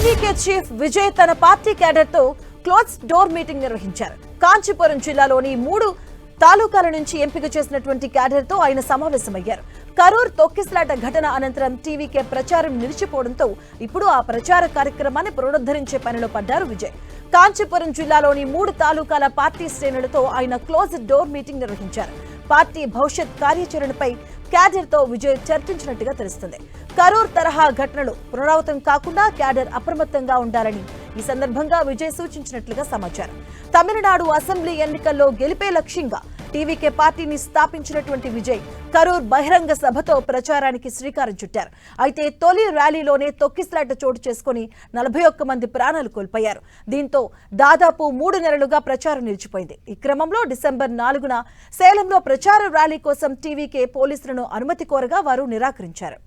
TVK chief Vijay తన party cadre తో close door meeting నిర్వహించారు. కాంచీపురం జిల్లాలోని 3 తాలూకాల నుంచి ఎంపిక చేసినటువంటి క్యాడర్ తో ఆయన సమావేశమయ్యారు. కరూర్ తొక్కిసలాట ఘటన అనంతరం టీవీకే ప్రచారం నిలిచిపోవడంతో ఇప్పుడు ఆ ప్రచార కార్యక్రమాన్ని పునరుద్ధరించే పనిలో పడ్డారు విజయ్. కాంచీపురం జిల్లాలోని 3 తాలూకాల పార్టీ శ్రేణులతో ఆయన క్లోజ్ డోర్ మీటింగ్ నిర్వహించారు. పార్టీ భవిష్యత్ కార్యాచరణపై క్యాడర్ తో విజయ్ చర్చించినట్టుగా తెలుస్తుంది. కరూర్ తరహా ఘటనలు పునరావృతం కాకుండా క్యాడర్ అప్రమత్తంగా ఉండాలని ఈ సందర్భంగా విజయ్ సూచించినట్లుగా సమాచారం. తమిళనాడు అసెంబ్లీ ఎన్నికల్లో గెలిపే లక్ష్యంగా టీవీకే పార్టీని స్థాపించినటువంటి విజయ్ కరూర్ బహిరంగ సభతో ప్రచారానికి శ్రీకారం చుట్టారు. అయితే తొలి ర్యాలీలోనే తొక్కిసలాట చోటు చేసుకుని 41 మంది ప్రాణాలు కోల్పోయారు. దీంతో దాదాపు 3 నెలలుగా ప్రచారం నిలిచిపోయింది. ఈ క్రమంలో డిసెంబర్ 4న సేలంలో ప్రచార ర్యాలీ కోసం టీవీకే పోలీసులను అనుమతి కోరగా వారు నిరాకరించారు.